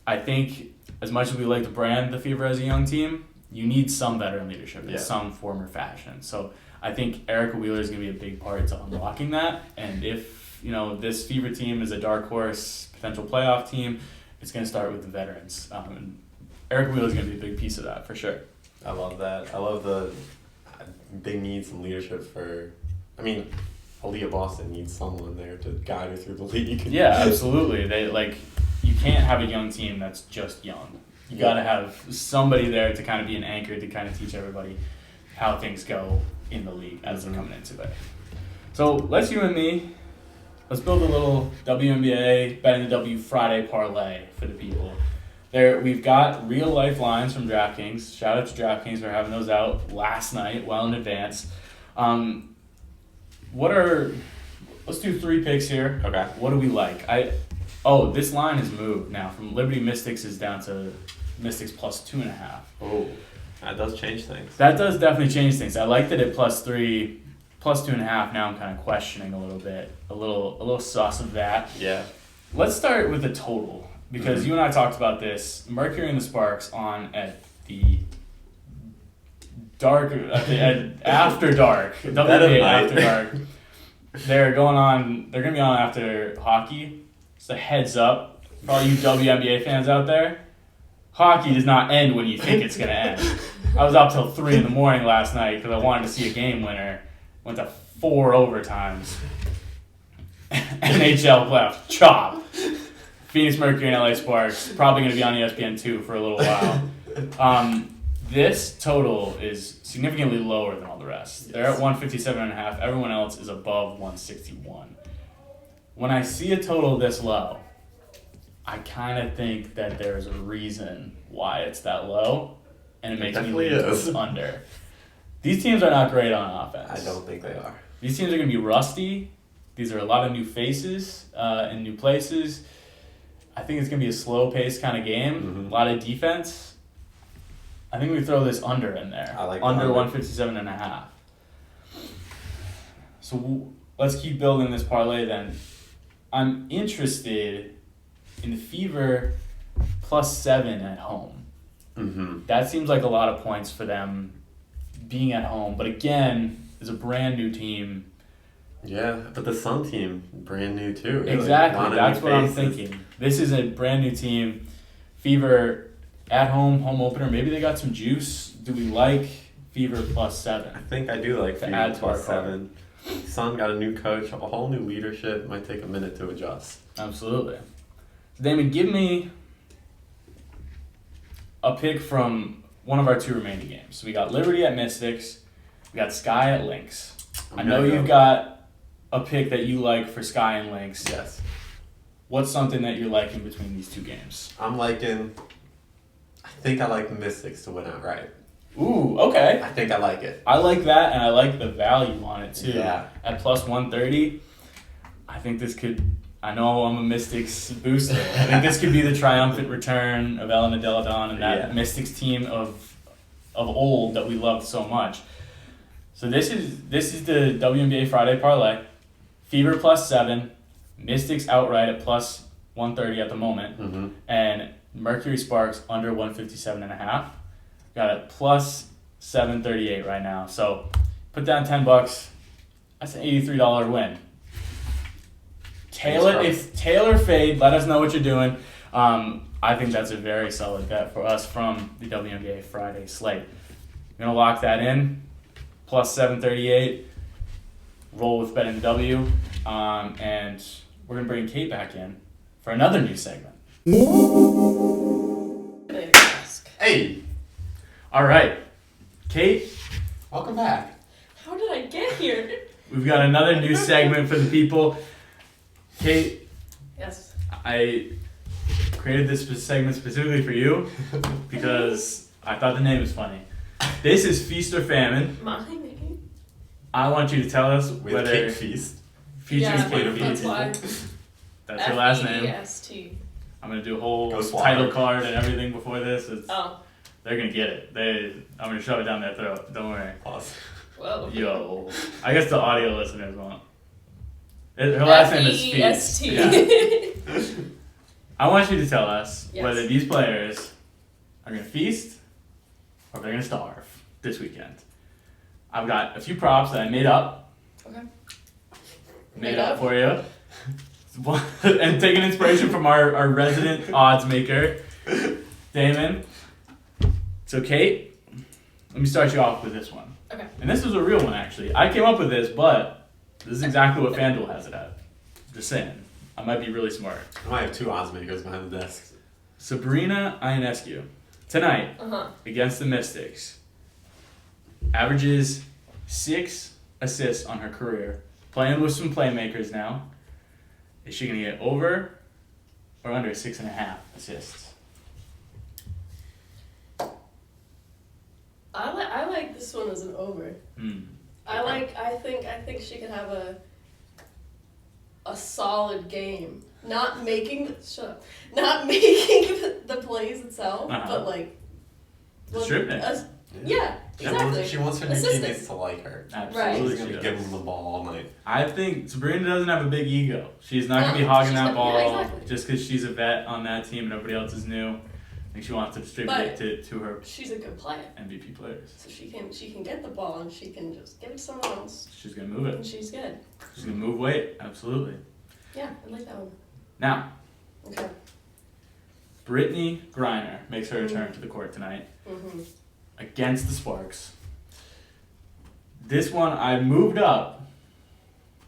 A: I think as much as we like to brand the Fever as a young team, you need some veteran leadership in some form or fashion. So I think Erica Wheeler is going to be a big part to unlocking that. And if this Fever team is a dark horse potential playoff team, it's going to start with the veterans. And Erica Wheeler is going to be a big piece of that for sure.
B: I love that. I love they need some leadership Aaliyah Boston needs someone there to guide her through the league.
A: Yeah, absolutely. You can't have a young team that's just young. You got to have somebody there to kind of be an anchor to kind of teach everybody how things go in the league as they're coming into it. So let's build a little WNBA BettingtheW Friday Parlay for the people. There, we've got real life lines from DraftKings. Shout out to DraftKings for having those out last night, well in advance. Let's do 3 picks here.
B: Okay.
A: What do we like? This line has moved now from Liberty Mystics is down to Mystics plus 2.5.
B: Oh, that does change things.
A: That does definitely change things. I liked it at plus 3, plus 2.5. Now I'm kind of questioning a little bit, a little sus of that.
B: Yeah.
A: Let's start with the total because you and I talked about this. Mercury and the Sparks on at the after dark. WNBA after dark. They're going to be on after hockey. So heads up for all you WNBA fans out there. Hockey does not end when you think it's going to end. I was up till 3 a.m. last night because I wanted to see a game winner. Went to 4 overtimes. NHL playoffs. Chop. Phoenix Mercury and LA Sparks. Probably going to be on ESPN2 for a little while. This total is significantly lower than all the rest. Yes. They're at 157.5. Everyone else is above 161. When I see a total this low, I kind of think that there's a reason why it's that low, and it makes me lean towards under. These teams are not great on offense.
B: I don't think they are.
A: These teams are going to be rusty. These are a lot of new faces in new places. I think it's going to be a slow-paced kind of game, a lot of defense. I think we throw this under in there.
B: I like
A: under 157.5. So let's keep building this parlay then. I'm interested in the Fever plus 7 at home. Mm-hmm. That seems like a lot of points for them being at home. But again, it's a brand new team.
B: Yeah, but the Sun team, brand new too. Really.
A: Exactly, that's what I'm thinking. This is a brand new team. Fever at home opener. Maybe they got some juice. Do we like Fever plus 7?
B: I think I do like Fever plus 7. Sun got a new coach, a whole new leadership. It might take a minute to adjust.
A: Absolutely. Damon, give me a pick from one of our 2 remaining games. So we got Liberty at Mystics. We got Sky at Lynx. I know you've got a pick that you like for Sky and Lynx.
B: Yes.
A: What's something that you're liking between these 2 games?
B: I think I like the Mystics to win outright.
A: Ooh, okay.
B: I think I like it.
A: I like that, and I like the value on it too.
B: Yeah.
A: At plus 130, I think this could I know I'm a Mystics booster. I think this could be the triumphant return of Elena Deladon and that Mystics team of old that we loved so much. So this is the WNBA Friday Parlay. Fever +7, Mystics outright at +130 at the moment, and Mercury Sparks under 157.5. Got it +738 right now. So put down $10. That's an $83 win. Taylor fade. Let us know what you're doing. I think that's a very solid bet for us from the WNBA Friday slate. I'm gonna lock that in. +738. Roll with bettingthew, and we're gonna bring Kate back in for another new segment.
B: Hey.
A: All right, Kate.
B: Welcome back.
C: How did I get here?
A: We've got another new segment for the people. Kate.
C: Yes.
A: I created this segment specifically for you because I thought the name was funny. This is Feest or Famine.
C: My name.
A: I want you to tell us
B: With
A: whether
B: Kate Feest.
A: features Kate
C: that's
A: Feest.
C: why.
A: That's her last name.
C: F-E-E-S-T.
A: I'm gonna do a whole
B: Go Swallow.
A: title card and everything before this.
C: Oh.
A: They're gonna get it. I'm gonna shove it down their throat. Don't worry.
B: Pause.
C: Whoa.
A: Yo, I guess the audio listeners won't. Her last name is Feest.
C: F-E-E-S-T.
A: Yeah. I want you to tell us
C: Yes.
A: whether these players are gonna feast or they're gonna starve this weekend. I've got a few props that I made up.
C: Okay.
A: Made up for you. And taking inspiration from our resident odds maker, Damon. So Kate, let me start you off with this one.
C: Okay.
A: And this was a real one actually. I came up with this, but this is exactly what FanDuel has it at. Just saying. I might be really smart.
B: I might have two odds makers behind the desk.
A: Sabrina Ionescu, tonight against the Mystics, averages 6 assists on her career. Playing with some playmakers now. Is she going to get over or under 6.5 assists?
C: I like this one as an over. I think she could have a solid game. Not making the plays itself, but like
A: distributing.
C: Yeah, exactly.
B: She wants her new
C: Assisting.
B: teammates to like her.
A: Absolutely,
B: She's going to be giving them the ball all night.
A: I think Sabrina doesn't have a big ego. She's not going to be hogging that ball
C: exactly.
A: just because she's a vet on that team and everybody else is new. I think she wants to distribute it to her
C: She's a good player.
A: MVP players.
C: So she can get the ball and she can just give it to someone else.
A: She's going to move
C: And
A: it.
C: she's good.
A: She's going to move weight. Absolutely.
C: Yeah, I like that one.
A: Now,
C: Okay.
A: Brittany Griner makes her return to the court tonight against the Sparks. This one I moved up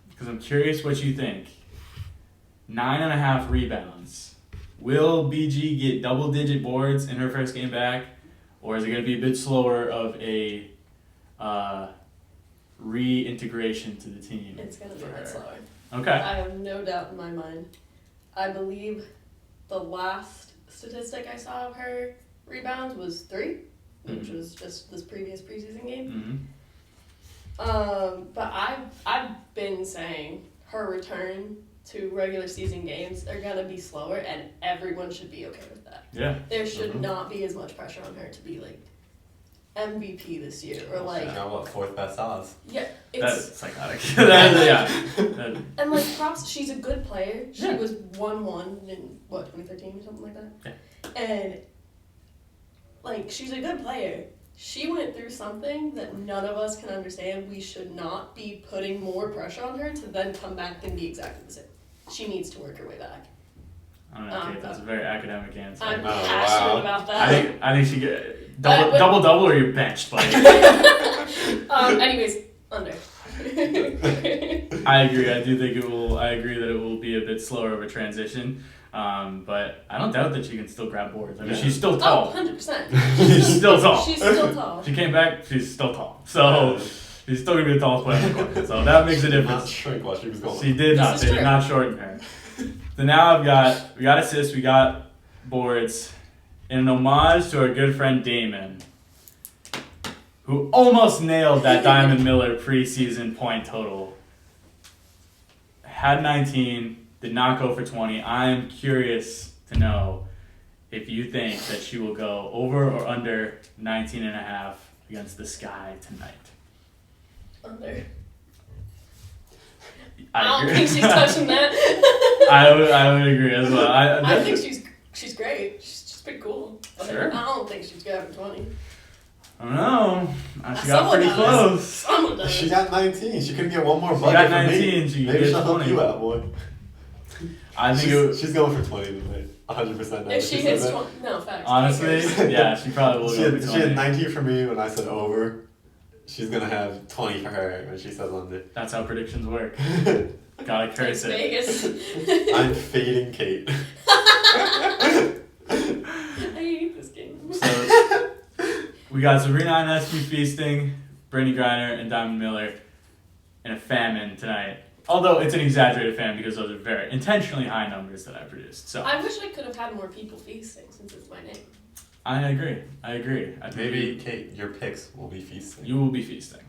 A: because I'm curious what you think. 9.5 rebounds. Will BG get double-digit boards in her first game back, or is it going to be a bit slower of a reintegration to the team?
C: It's going to be a bit slower.
A: Okay.
C: I have no doubt in my mind. I believe the last statistic I saw of her rebounds was 3, which was just this previous preseason game. But I've been saying her return to regular season games are gonna be slower, and everyone should be okay with that.
A: Yeah.
C: There should not be as much pressure on her to be like MVP this year or like.
B: She's got what, 4th best odds?
C: Yeah,
A: That's
C: it's
A: psychotic. Yeah.
C: and like props. She's a good player. She
A: Yeah.
C: was 1-1 in what 2013 or something like that.
A: Yeah.
C: And like she's a good player. She went through something that none of us can understand. We should not be putting more pressure on her to then come back and be exactly the same. She needs to work her way back.
A: I don't know, Kate, that's a very academic answer.
C: I'm
B: Oh,
C: passionate
B: wow.
C: about that.
A: I think she get double or you're benched, buddy.
C: Anyways, under.
A: I agree. I do think it will. I agree that it will be a bit slower of a transition, but I don't doubt that she can still grab boards. I mean, she's still tall.
C: 100%.
A: She's still tall.
C: She's still tall.
A: She came back. She's still tall. So she's still gonna be the tallest player on the court. So that makes a
B: She did not
A: difference.
B: shrink while she was going.
A: She did not.
C: This
A: They
C: is
A: did
C: true.
A: not shorten her. So now we got assists, we got boards, in an homage to our good friend Damon, who almost nailed that Diamond Miller preseason point total. Had 19, did not go for 20. I'm curious to know if you think that she will go over or under 19.5 against the Sky tonight.
C: Under. I don't think she's touching that.
A: I would agree as well.
C: I think she's great. She's pretty cool. But
A: Sure.
C: I don't think she's grabbing 20.
A: I don't know. She got
C: Someone
A: pretty
C: does.
A: close.
C: Someone does.
B: She got 19. She couldn't get one more
A: She
B: bucket
A: got
B: from
A: 19.
B: me.
A: She
B: Maybe
A: gets
B: she'll help
A: 20.
B: you out, boy.
A: I think
B: She's going for 20 tonight. 100%.
C: If she hits 20, no, facts.
A: honestly, yeah, she probably will
B: She
A: go for
B: had,
A: 20.
B: she had 19 for me when I said over. She's going to have 20 for her when she says under.
A: That's how predictions work. Gotta curse it.
C: Vegas.
B: I'm fading Kate.
C: I hate this game.
A: So, we got Serena Ionescu feasting, Brittany Griner, and Diamond Miller in a famine tonight. Although it's an exaggerated famine because those are very intentionally high numbers that I produced. So
C: I wish I could have had more people feasting since it's my name.
A: I agree. I think
B: Maybe, Kate, your picks will be feasting.
A: you will be feasting.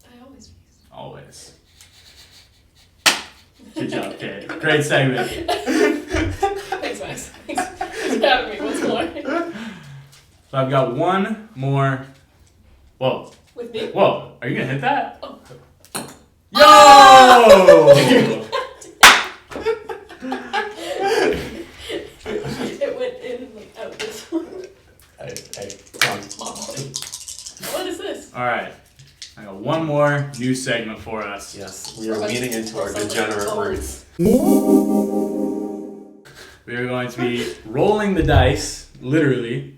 C: I always feast.
A: Always. Good job, Kate. Great segment.
C: Thanks, Max. Thanks for having me. What's more?
A: So I've got one more. Whoa.
C: With me?
A: Whoa. Are you going to hit that?
C: Oh.
A: Yo!
C: It went in like out this one.
B: Hey, come on.
C: What is this?
A: All right. I got one more new segment for us.
B: Yes, we are leaning into our degenerate roots.
A: We are going to be rolling the dice, literally,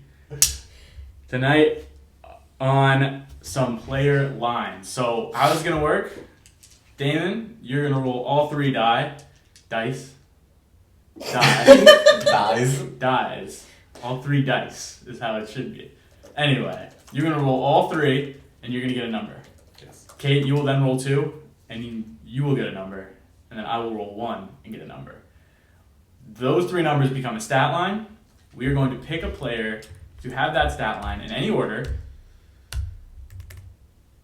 A: tonight on some player lines. So how it's going to work, Damon, you're going to roll all three dice.
B: Dies.
A: All three dice is how it should be. Anyway, you're going to roll all three, and you're going to get a number.
B: Yes.
A: Kate, you will then roll two, and you will get a number, and then I will roll one and get a number. Those three numbers become a stat line. We are going to pick a player to have that stat line in any order,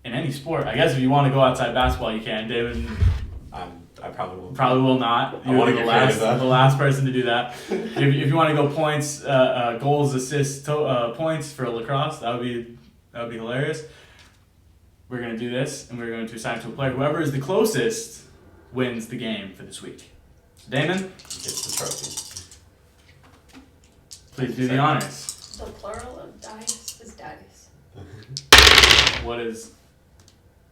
A: in any sport. I guess if you want to go outside basketball, you can. David
B: I probably won't.
A: probably will not.
B: I wanna
A: You're
B: get creative, though.
A: the last person to do that. if you want to go points, goals, assists, points for lacrosse, that would be hilarious. We're going to do this, and we're going to assign to a player. Whoever is the closest wins the game for this week. So Damon,
B: Gets the trophy.
A: please do the honors.
C: The plural of dice is dice.
A: What is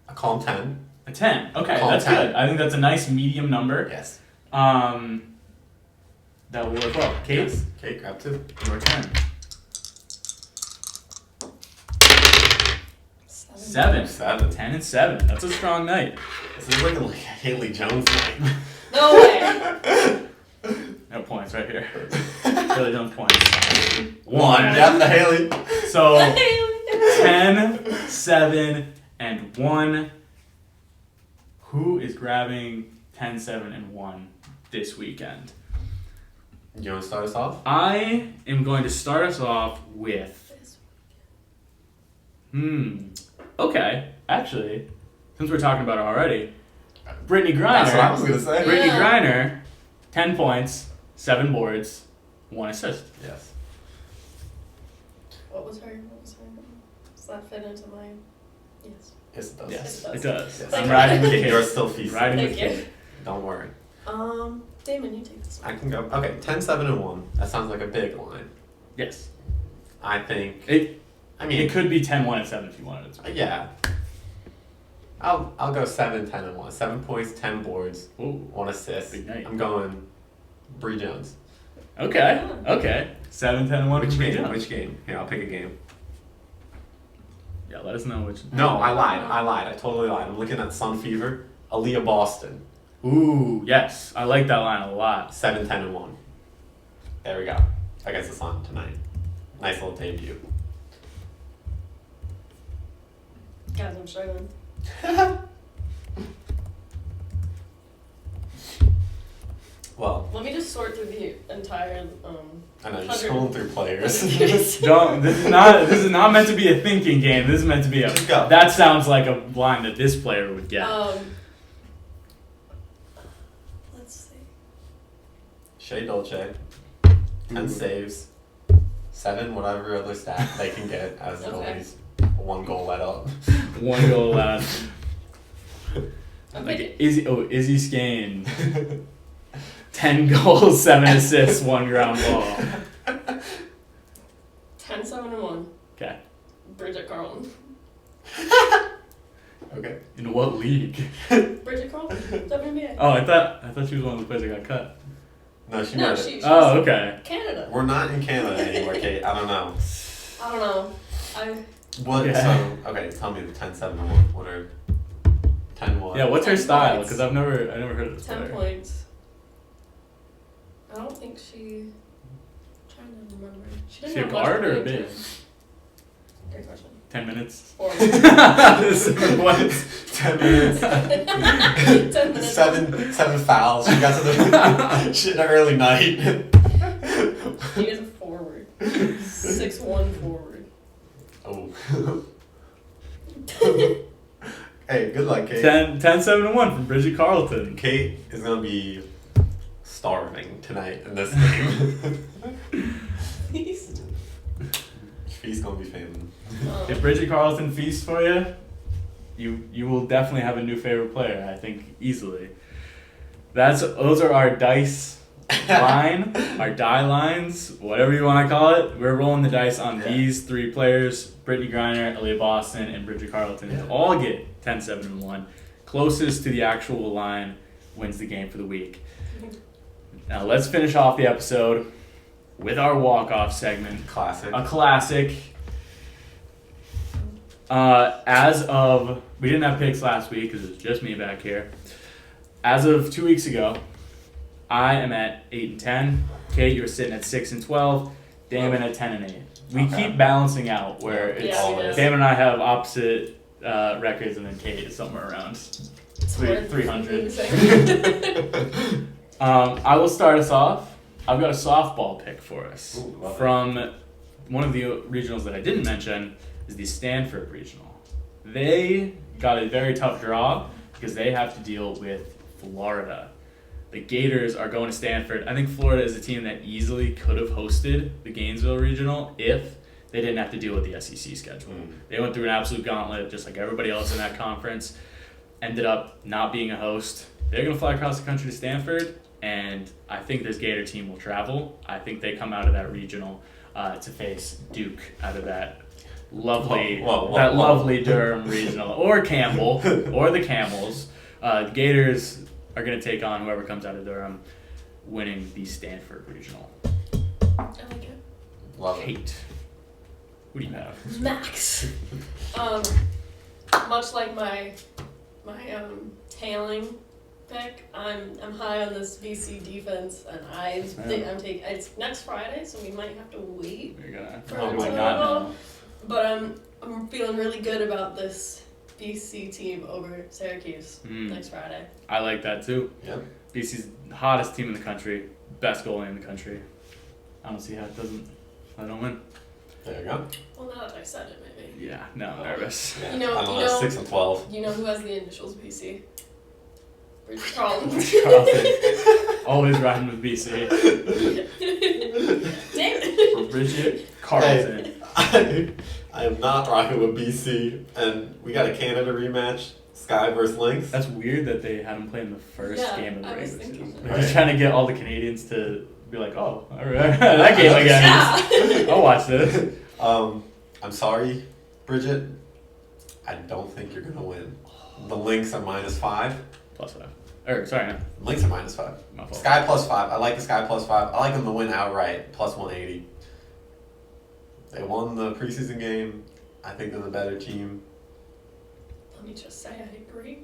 B: I call him 10.
A: a 10? Okay,
B: Call
A: that's
B: 10.
A: good. I think that's a nice medium number.
B: Yes.
A: That will work well. Kate,
B: Yes. Kate, grab 2.
A: your turn.
C: 7.
A: 7. 10 and 7. That's a strong night.
B: This is looking like a Haley Jones night.
C: No way.
A: No points right here. Really don't points.
B: 1. Yep, the Haley.
A: So 10, 7, and 1. Who is grabbing 10, 7, and 1 this weekend?
B: You want to start us off?
A: I am going to start us off with. Okay, actually, since we're talking about it already, Brittany Griner.
B: That's what I was going to say.
A: Brittany
C: Yeah.
A: Griner, 10 points, 7 boards, 1 assist.
B: Yes.
C: What was her? Does that fit into my? Yes.
B: Yes, it does.
A: Yes,
C: It
A: it
C: does.
A: does.
B: Yes.
A: I'm riding with
B: You're
A: Kate.
B: still feasting.
A: Riding
C: Thank
A: with
C: you.
A: Kate.
B: Don't worry.
C: Damon, you take this one.
B: I can go. Okay, 10, 7, and 1. That sounds like a big line.
A: Yes.
B: I think.
A: It
B: I mean,
A: could be 10, 1, and 7 if you wanted it to be.
B: yeah. I'll go 7, 10, and 1. 7 points, 10 boards,
A: Ooh.
B: 1 assist.
A: Big night.
B: I'm going Bree Jones.
A: Okay. Okay. 7, 10, and 1.
B: Which
A: from
B: game?
A: Jones.
B: Which game? Here, I'll pick a game.
A: Yeah, let us know which.
B: No, I lied. I totally lied. I'm looking at Sun Fever. Aaliyah Boston.
A: Ooh, yes. I like that line a lot.
B: 7, 10, and 1. There we go. Against the Sun tonight. Nice little debut.
C: Guys, I'm struggling.
B: Well,
C: Let me just sort through the entire.
B: I know you're
C: 100.
B: scrolling through players.
A: Don't. This is not meant to be a thinking game. This is meant to be a.
B: Just go.
A: That sounds like a line that this player would get.
C: Let's see.
B: Shea Dolce, 10 saves, 7 whatever other stat they can get, as always. 1 goal let up.
A: 1 goal allowed.
C: I'm
A: Like
C: thinking,
A: Izzy Skane. 10 goals, 7 assists, 1 ground ball.
C: 10-7-1.
A: Okay.
C: Bridget Carlton.
B: Okay.
A: In what league?
C: Bridget Carlton? WNBA.
A: Oh, I thought she was one of the players that got cut.
B: No, she
C: No,
B: might
C: she's
A: Oh, okay.
C: Canada.
B: We're not in Canada anymore, Kate. I don't know.
C: I don't know.
B: What?
A: Yeah.
B: So, okay, tell me the 10-7-1. What are 10-1?
A: Yeah, what's her
C: 10
A: style?
C: points.
A: Because I never heard of this
C: 10
A: player.
C: points. I don't think she. I'm trying to remember. She didn't
A: She a
C: have much
A: guard or a
C: playing
A: big?
C: time. Great question.
A: 10 minutes.
C: Or
A: 7 points.
B: 10 minutes.
C: 10 minutes.
B: Seven fouls. She got to the shit in the early night.
C: He is a forward. 6'1" forward.
B: Oh. Hey, good luck, Kate.
A: 10-7-1 from Bridget Carlton.
B: Kate is gonna be starving tonight in this game.
C: Feest.
B: Feest gonna be famine.
A: If Bridget Carlton feasts for you, you will definitely have a new favorite player. I think easily. Those are our dice line, our die lines, whatever you want to call it. We're rolling the dice on these 3 players: Brittany Griner, Aaliyah Boston, and Bridget Carlton. To all get 10-7-1. Closest to the actual line wins the game for the week. Now let's finish off the episode with our walk-off segment.
B: Classic.
A: A classic. We didn't have picks last week because it was just me back here. As of 2 weeks ago, I am at 8-10. Kate, you're sitting at 6-12. Damon at 10-8. We keep balancing out where it's
C: Yeah,
A: Damon and I have opposite records, and then Kate is somewhere around 300. I will start us off. I've got a softball pick for us.
B: Ooh, love it.
A: From one of the regionals that I didn't mention is the Stanford regional. They got a very tough draw because they have to deal with Florida. The Gators are going to Stanford. I think Florida is a team that easily could have hosted the Gainesville regional if they didn't have to deal with the SEC schedule. They went through an absolute gauntlet just like everybody else in that conference. Ended up not being a host. They're going to fly across the country to Stanford, and I think this Gator team will travel. I think they come out of that regional to face Duke out of that lovely lovely Durham regional, or Campbell, or the Camels. The Gators are going to take on whoever comes out of Durham, winning the Stanford regional.
C: I like it.
B: Love it.
A: Kate, who do you have?
C: Max. Much like my tailing pick, I'm high on this BC defense, and I'm taking. It's next Friday, so we might have to wait.
A: You're gonna.
C: For
A: Oh my
C: a
A: God!
C: little.
A: No.
C: But I'm feeling really good about this BC team over Syracuse next Friday.
A: I like that too.
B: Yep.
A: BC's the hottest team in the country, best goalie in the country. I don't see how it doesn't. I don't win.
B: There you go.
C: Well, now that I said it, maybe.
A: Yeah, now I'm nervous.
B: Yeah.
C: You know-
B: I'm
C: you
B: on
C: know-
B: 6-12.
C: You know who has the initials BC? Bridget Carlton.
A: Carlton. Always riding with BC.
C: Damn it.
A: For Bridget Carlton.
B: I am not rocking with BC, and we got a Canada rematch, Sky versus Lynx.
A: That's weird that they had him play in the first
C: Yeah,
A: game of the
C: I was
A: regular
C: thinking
A: season.
C: that.
A: They're just trying to get all the Canadians to be like, oh, all right, that game again.
C: Yeah.
A: I'll watch this.
B: I'm sorry, Bridget. I don't think you're gonna win. The Lynx are -5.
A: +5. Or, sorry, no.
B: Lynx are -5.
A: My fault.
B: Sky +5. I like the Sky +5. I like them to win outright, +180. They won the preseason game. I think they're the better team.
C: Let me just say, I agree.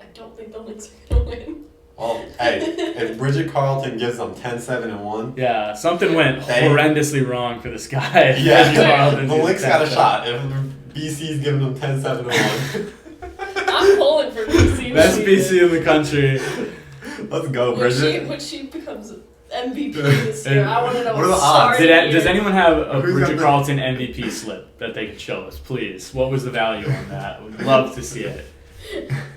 C: I don't think the Lynx are going to win.
B: Well, hey, if Bridget Carlton gives them 10-7-1,
A: Yeah, something went
B: They-
A: horrendously wrong for this guy.
B: yeah,
A: Carlton
B: the
A: did
B: Lynx got a
A: that.
B: shot. If BC's giving them 10-7-1,
C: I'm pulling for BC.
A: Best BC in the country.
B: let's go,
C: When
B: Bridget.
C: she becomes MVP this year, I want to know
B: What are the
C: what
B: odds?
C: starting
A: Does
C: year.
A: anyone have a
B: Who's
A: Bridget
B: got the-
A: Carlton MVP slip that they could show us, please? What was the value on that? Would love to see it.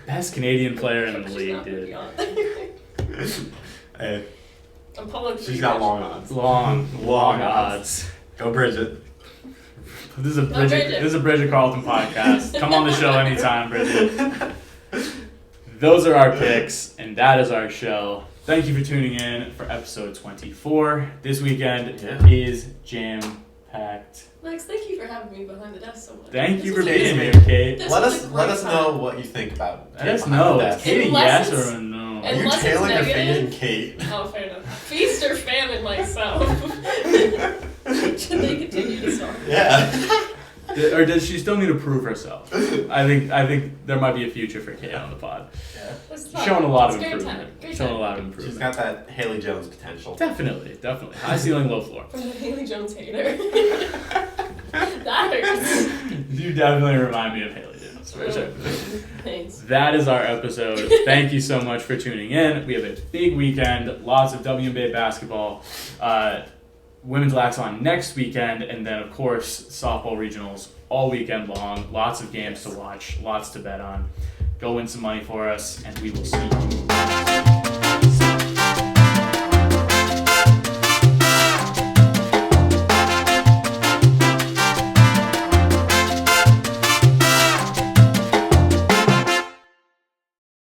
A: Best Canadian player in the
C: She's
A: league,
C: not gonna
A: dude.
C: be on there.
B: Hey,
C: I'm pulling for
B: She's
C: you,
B: got
C: Rich.
B: long odds.
A: Long odds.
B: Go Bridget.
A: This is a Bridget Carlton podcast. Come on the show anytime, Bridget. Those are our picks, and that is our show. Thank you for tuning in for episode 24. This weekend is jam-packed.
C: Max, thank you for having me behind the desk so much.
A: Thank you for
C: was
A: being
C: amazing.
A: here, Kate.
C: This
B: Let
C: was
B: us
C: a
B: let
C: great
B: us
C: time.
B: know what you think about.
A: Let us
B: Kate
A: know.
B: behind the
A: Is Kate a
C: Unless
A: yes
C: it's-
A: or a no?
B: desk. Are you
C: Unless it's
B: tailing or
C: negative.
B: fading Kate?
C: Oh, fair enough. Feast or famine myself. Should they continue to start?
B: Yeah.
A: Or does she still need to prove herself? I think there might be a future for Kate on the pod.
C: It's
A: She's
C: fun.
A: showing a lot
C: It's
A: of
C: great
A: improvement.
C: time. Great
A: Showing a
C: time.
A: lot of improvement.
B: She's got that Haley Jones potential.
A: Definitely. High ceiling, low floor.
C: From the Haley Jones hater. That hurts.
A: You definitely remind me of Haley Jones. For sure.
C: Thanks.
A: That is our episode. Thank you so much for tuning in. We have a big weekend, lots of WNBA basketball, women's lax on next weekend, and then of course softball regionals all weekend long. Lots of games to watch, lots to bet on. Go win some money for us, and we will see you